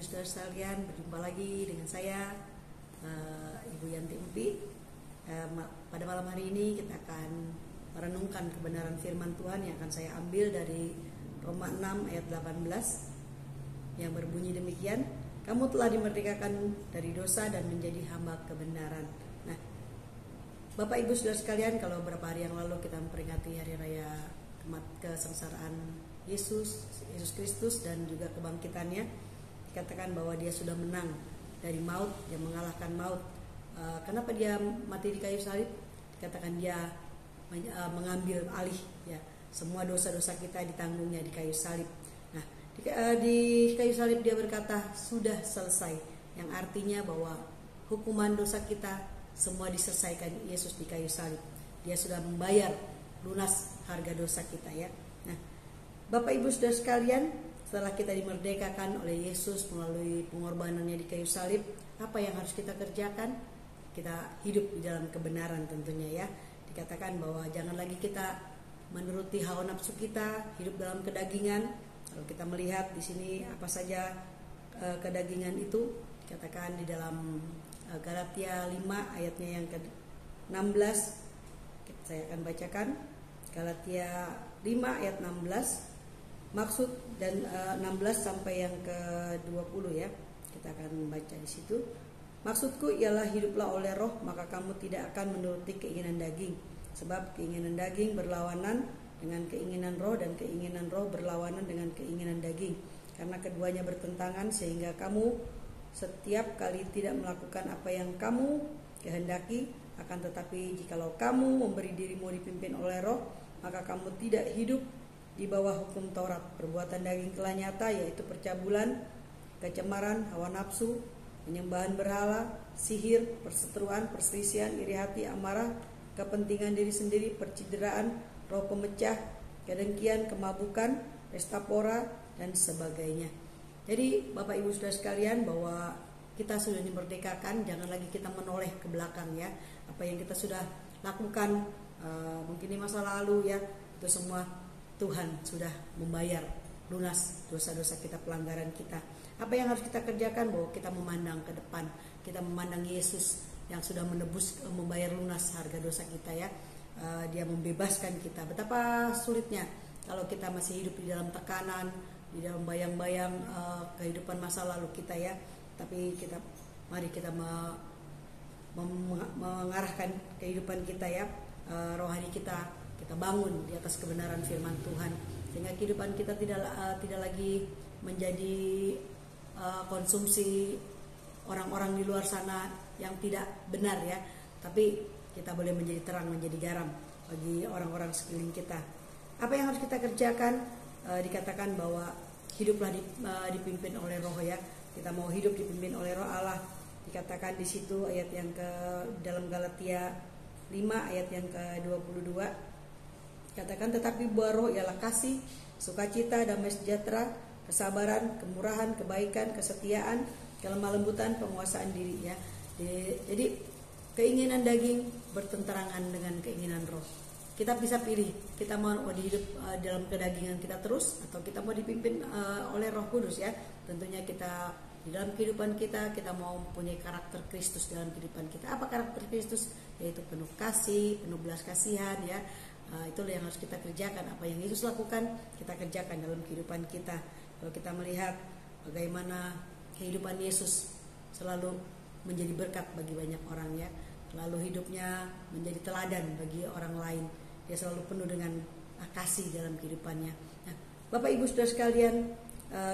Saudara sekalian, berjumpa lagi dengan saya Ibu Yanti Empi. Pada malam hari ini kita akan merenungkan kebenaran firman Tuhan yang akan saya ambil dari Roma 6 ayat 18 yang berbunyi demikian, kamu telah dimerdekakan dari dosa dan menjadi hamba kebenaran. Nah, Bapak Ibu Saudara sekalian, kalau beberapa hari yang lalu kita memperingati hari raya kesengsaraan Yesus Kristus dan juga kebangkitannya, dikatakan bahwa dia sudah menang dari maut, dia mengalahkan maut. Kenapa dia mati di kayu salib? Dikatakan dia mengambil alih ya semua dosa-dosa kita, ditanggungnya di kayu salib. Nah, di kayu salib dia berkata sudah selesai, yang artinya bahwa hukuman dosa kita semua diselesaikan Yesus di kayu salib. Dia sudah membayar lunas harga dosa kita ya. Nah, Bapak Ibu Saudara sekalian, setelah kita dimerdekakan oleh Yesus melalui pengorbanannya di kayu salib, apa yang harus kita kerjakan? Kita hidup di dalam kebenaran tentunya ya. Dikatakan bahwa jangan lagi kita menuruti hawa nafsu kita, hidup dalam kedagingan. Kalau kita melihat di sini apa saja kedagingan itu, dikatakan di dalam Galatia 5 ayatnya yang ke-16. Saya akan bacakan Galatia 5 ayat 16. Maksud dan 16 sampai yang ke-20 ya. Kita akan baca di situ. Maksudku ialah hiduplah oleh roh, maka kamu tidak akan menuruti keinginan daging. Sebab keinginan daging berlawanan dengan keinginan roh, dan keinginan roh berlawanan dengan keinginan daging. Karena keduanya bertentangan, sehingga kamu setiap kali tidak melakukan apa yang kamu kehendaki. Akan tetapi jikalau kamu memberi dirimu dipimpin oleh roh, maka kamu tidak hidup di bawah hukum Taurat. Perbuatan daging telah nyata, yaitu percabulan, kecemaran, hawa nafsu, penyembahan berhala, sihir, perseteruan, perselisihan, iri hati, amarah, kepentingan diri sendiri, percideraan, roh pemecah, kedengkian, kemabukan, pesta pora, dan sebagainya. Jadi Bapak Ibu Saudara sekalian, bahwa kita sudah dimerdekakan, jangan lagi kita menoleh ke belakang ya. Apa yang kita sudah lakukan mungkin di masa lalu ya, itu semua Tuhan sudah membayar lunas dosa-dosa kita, pelanggaran kita. Apa yang harus kita kerjakan? Bahwa kita memandang ke depan, kita memandang Yesus yang sudah menebus, membayar lunas harga dosa kita ya. Dia membebaskan kita. Betapa sulitnya kalau kita masih hidup di dalam tekanan, di dalam bayang-bayang kehidupan masa lalu kita ya. Tapi mari kita mengarahkan kehidupan kita ya, rohani kita bangun di atas kebenaran firman Tuhan, sehingga kehidupan kita tidak lagi menjadi konsumsi orang-orang di luar sana yang tidak benar ya, tapi kita boleh menjadi terang, menjadi garam bagi orang-orang sekeliling kita. Apa yang harus kita kerjakan? Dikatakan bahwa hiduplah dipimpin oleh roh ya. Kita mau hidup dipimpin oleh roh Allah. Dikatakan di situ ayat yang dalam Galatia 5 ayat yang ke-22. Katakan tetapi buah roh ialah kasih, sukacita, damai sejahtera, kesabaran, kemurahan, kebaikan, kesetiaan, kelemah lembutan, penguasaan diri ya. Jadi keinginan daging bertentangan dengan keinginan roh. Kita bisa pilih, kita mau hidup dalam kedagingan kita terus, atau kita mau dipimpin oleh Roh Kudus ya. Tentunya kita di dalam kehidupan kita mau mempunyai karakter Kristus dalam kehidupan kita. Apa karakter Kristus? Yaitu penuh kasih, penuh belas kasihan ya. Itulah yang harus kita kerjakan. Apa yang Yesus lakukan, kita kerjakan dalam kehidupan kita. Kalau kita melihat bagaimana kehidupan Yesus selalu menjadi berkat bagi banyak orang ya, lalu hidupnya menjadi teladan bagi orang lain. Dia selalu penuh dengan kasih dalam kehidupannya. Nah, Bapak Ibu Saudara sekalian,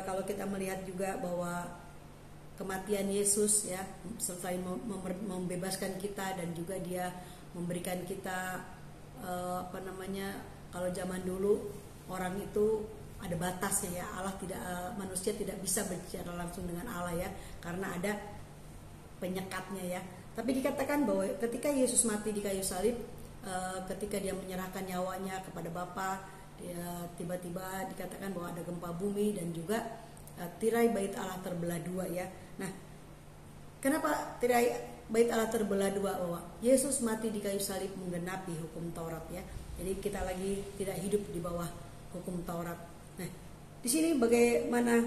kalau kita melihat juga bahwa kematian Yesus ya, selain membebaskan kita, dan juga dia memberikan kita kalau zaman dulu orang itu ada batasnya ya, manusia tidak bisa berbicara langsung dengan Allah ya, karena ada penyekatnya ya. Tapi dikatakan bahwa ketika Yesus mati di kayu salib, ketika dia menyerahkan nyawanya kepada Bapa, dia tiba-tiba dikatakan bahwa ada gempa bumi, dan juga tirai bait Allah terbelah dua ya. Nah, kenapa tirai bait Allah terbelah dua? Bahwa Yesus mati di kayu salib menggenapi hukum Taurat ya. Jadi kita lagi tidak hidup di bawah hukum Taurat. Nah, di sini bagaimana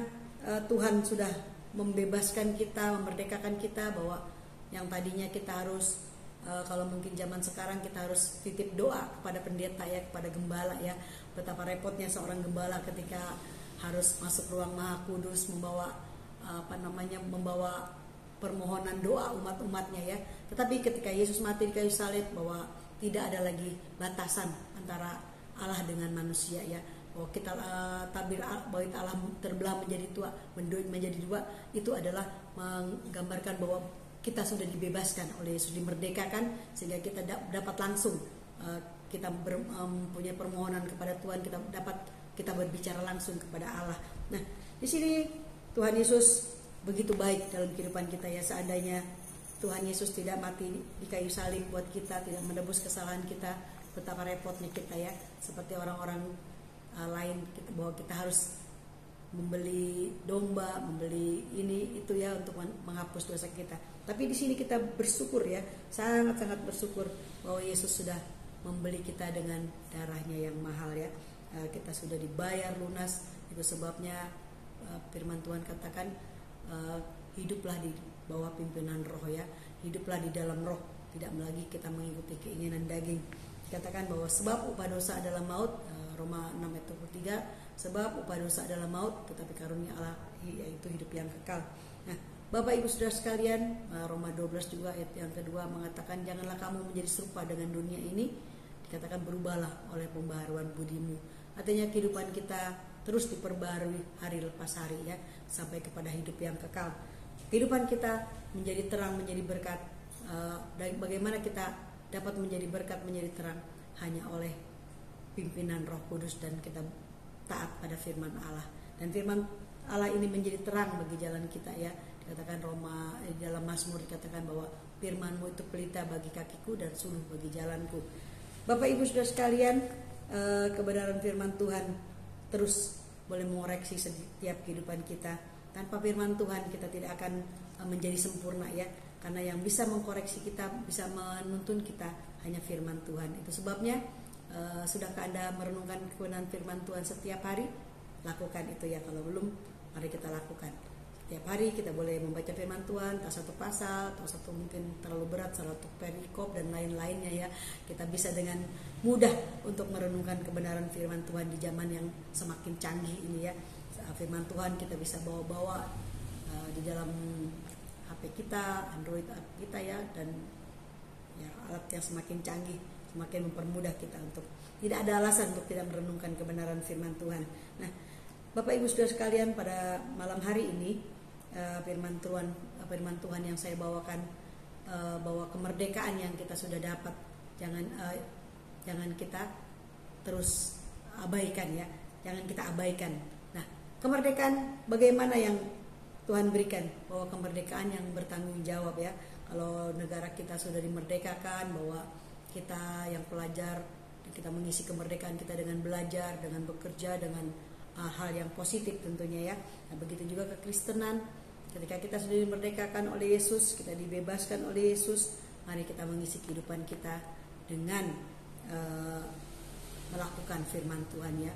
Tuhan sudah membebaskan kita, memerdekakan kita, bahwa yang tadinya kita harus kalau mungkin zaman sekarang kita harus titip doa kepada pendeta ya, kepada gembala ya. Betapa repotnya seorang gembala ketika harus masuk ruang Maha Kudus membawa membawa permohonan doa umat-umatnya ya. Tetapi ketika Yesus mati di kayu salib, bahwa tidak ada lagi batasan antara Allah dengan manusia ya. Bahwa kita tabir bahwa Allah terbelah menjadi dua, itu adalah menggambarkan bahwa kita sudah dibebaskan oleh Yesus, dimerdekakan, sehingga kita dapat langsung kita punya permohonan kepada Tuhan, kita berbicara langsung kepada Allah. Nah, di sini Tuhan Yesus begitu baik dalam kehidupan kita ya. Seandainya Tuhan Yesus tidak mati di kayu salib buat kita, tidak menebus kesalahan kita, betapa repotnya kita ya. Seperti orang-orang lain, bahwa kita harus membeli domba, membeli ini itu ya untuk menghapus dosa kita. Tapi di sini kita bersyukur ya, sangat-sangat bersyukur bahwa Yesus sudah membeli kita dengan darahnya yang mahal ya. Kita sudah dibayar lunas. Itu sebabnya firman Tuhan katakan, hiduplah di bawah pimpinan Roh ya, hiduplah di dalam Roh, tidak lagi kita mengikuti keinginan daging. Dikatakan bahwa sebab upah dosa adalah maut, Roma 6 ayat 23, sebab upah dosa adalah maut, tetapi karunia Allah yaitu hidup yang kekal. Nah, Bapak Ibu Saudara sekalian, Roma 12 juga ayat yang kedua mengatakan, janganlah kamu menjadi serupa dengan dunia ini, dikatakan berubahlah oleh pembaharuan budimu. Artinya kehidupan kita terus diperbarui hari lepas hari ya, sampai kepada hidup yang kekal. Kehidupan kita menjadi terang, menjadi berkat. Dan bagaimana kita dapat menjadi berkat, menjadi terang, hanya oleh pimpinan Roh Kudus, dan kita taat pada firman Allah. Dan firman Allah ini menjadi terang bagi jalan kita ya. Dikatakan dalam Mazmur dikatakan bahwa firman-Mu itu pelita bagi kakiku dan suluh bagi jalanku. Bapak Ibu Saudara sekalian, kebenaran firman Tuhan terus boleh mengoreksi setiap kehidupan kita. Tanpa firman Tuhan kita tidak akan menjadi sempurna ya. Karena yang bisa mengkoreksi kita, bisa menuntun kita hanya firman Tuhan. Itu sebabnya sudahkah Anda merenungkan kebenaran firman Tuhan setiap hari? Lakukan itu ya. Kalau belum, mari kita lakukan. Setiap hari kita boleh membaca firman Tuhan, entah satu pasal, atau satu mungkin terlalu berat, satu perikop dan lain-lainnya ya. Kita bisa dengan mudah untuk merenungkan kebenaran firman Tuhan di zaman yang semakin canggih ini ya. Firman Tuhan kita bisa bawa-bawa di dalam HP kita, Android kita ya, dan ya, alat yang semakin canggih semakin mempermudah kita untuk tidak ada alasan untuk tidak merenungkan kebenaran firman Tuhan. Nah, Bapak Ibu Saudara sekalian, pada malam hari ini firman Tuhan yang saya bawakan, bahwa kemerdekaan yang kita sudah dapat jangan kita terus abaikan ya, jangan kita abaikan. Nah, kemerdekaan bagaimana yang Tuhan berikan, bahwa kemerdekaan yang bertanggung jawab ya. Kalau negara kita sudah dimerdekakan, bahwa kita yang pelajar, kita mengisi kemerdekaan kita dengan belajar, dengan bekerja, dengan hal yang positif tentunya ya. Nah, begitu juga kekristenan, ketika kita sudah dimerdekakan oleh Yesus, kita dibebaskan oleh Yesus, mari kita mengisi kehidupan kita dengan melakukan firman Tuhan ya.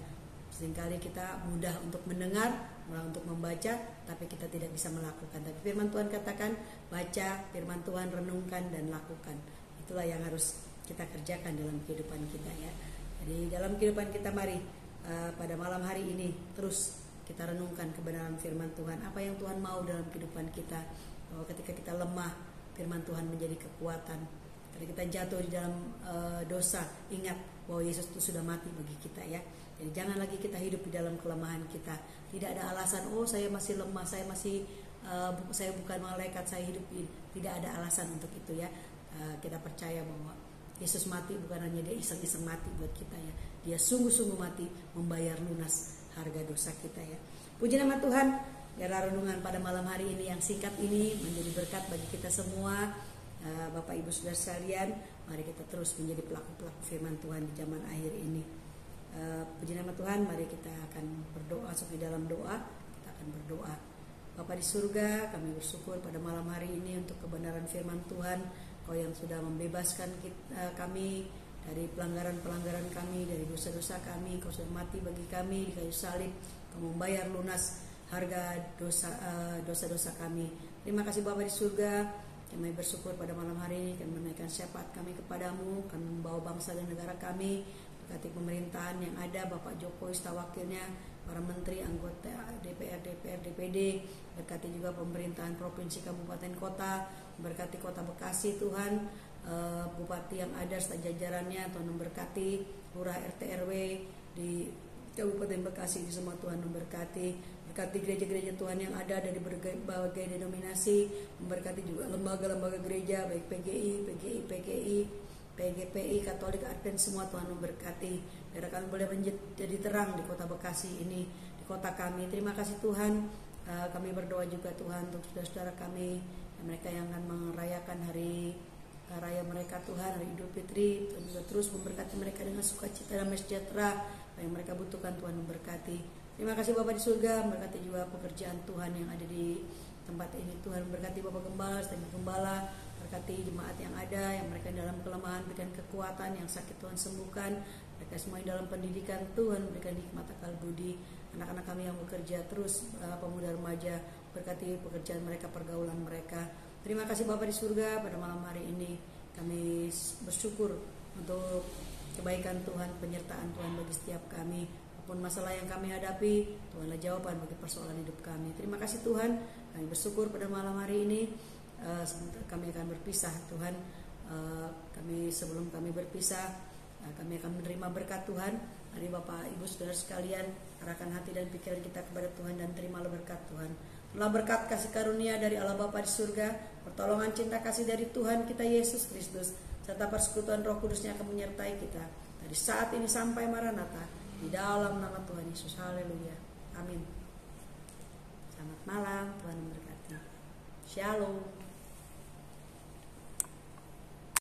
Seringkali kita mudah untuk mendengar, mudah untuk membaca, tapi kita tidak bisa melakukan. Tapi firman Tuhan katakan, baca firman Tuhan, renungkan dan lakukan. Itulah yang harus kita kerjakan dalam kehidupan kita ya. Jadi dalam kehidupan kita mari pada malam hari ini terus kita renungkan kebenaran firman Tuhan. Apa yang Tuhan mau dalam kehidupan kita. Bahwa ketika kita lemah, firman Tuhan menjadi kekuatan. Ketika kita jatuh di dalam dosa, ingat bahwa Yesus itu sudah mati bagi kita ya. Jadi jangan lagi kita hidup di dalam kelemahan kita. Tidak ada alasan, saya masih lemah, saya bukan malaikat, saya hidup ini. Tidak ada alasan untuk itu ya. Kita percaya bahwa Yesus mati bukan hanya dia iseng-iseng mati buat kita ya. Dia sungguh-sungguh mati membayar lunas harga dosa kita ya. Puji nama Tuhan. Biarlah renungan pada malam hari ini yang singkat ini menjadi berkat bagi kita semua. Bapak Ibu Saudara sekalian, mari kita terus menjadi pelaku-pelaku firman Tuhan di zaman akhir ini. Puji nama Tuhan, mari kita akan berdoa. Masuk di dalam doa, kita akan berdoa. Bapa di surga, kami bersyukur pada malam hari ini untuk kebenaran firman Tuhan. Kau yang sudah membebaskan kami dari pelanggaran-pelanggaran kami, dari dosa-dosa kami. Kau sudah mati bagi kami di kayu salib. Kau membayar lunas harga dosa-dosa kami. Terima kasih Bapa di surga, kami bersyukur pada malam hari ini kami menaikkan syafaat kami kepadamu, kami membawa bangsa dan negara kami, berkati pemerintahan yang ada, Bapak Jokowi serta wakilnya, para menteri, anggota DPR, DPD, berkati juga pemerintahan provinsi, kabupaten, kota, berkati kota Bekasi Tuhan, bupati yang ada serta jajarannya, Tuhan memberkati lurah RT RW di Kabupaten Bekasi di semua, Tuhan memberkati, berkati gereja-gereja Tuhan yang ada dari berbagai denominasi, memberkati juga lembaga-lembaga gereja baik PGI, PGPI, Katolik, Advent, semua Tuhan memberkati, biar kami boleh menjadi terang di kota Bekasi ini, di kota kami. Terima kasih Tuhan. Kami berdoa juga Tuhan untuk saudara-saudara kami, mereka yang akan merayakan hari raya mereka Tuhan, hari Idul Fitri. Tuhan juga terus memberkati mereka dengan sukacita dan sejahtera yang mereka butuhkan. Tuhan memberkati. Terima kasih Bapak di surga, memberkati juga pekerjaan Tuhan yang ada di tempat ini. Tuhan memberkati Bapak Gembala, Ibu Gembala, berkati jemaat yang ada, yang mereka dalam kelemahan berikan kekuatan, yang sakit Tuhan sembuhkan, mereka semua yang dalam pendidikan Tuhan berikan hikmat akal budi, anak-anak kami yang bekerja terus, pemuda remaja, berkati pekerjaan mereka, pergaulan mereka. Terima kasih Bapak di surga, pada malam hari ini kami bersyukur untuk kebaikan Tuhan, penyertaan Tuhan bagi setiap kami. Apapun masalah yang kami hadapi, Tuhanlah jawaban bagi persoalan hidup kami. Terima kasih Tuhan, kami bersyukur pada malam hari ini. Sebentar kami akan berpisah Tuhan, sebelum kami berpisah, kami akan menerima berkat Tuhan. Mari Bapak Ibu Saudara sekalian, arahkan hati dan pikiran kita kepada Tuhan dan terimalah berkat Tuhan. Telah berkat kasih karunia dari Allah Bapa di surga, pertolongan cinta kasih dari Tuhan kita Yesus Kristus, serta persekutuan Roh Kudus-Nya akan menyertai kita dari saat ini sampai Maranatha, di dalam nama Tuhan Yesus. Haleluya. Amin. Selamat malam, Tuhan memberkati. Shalom.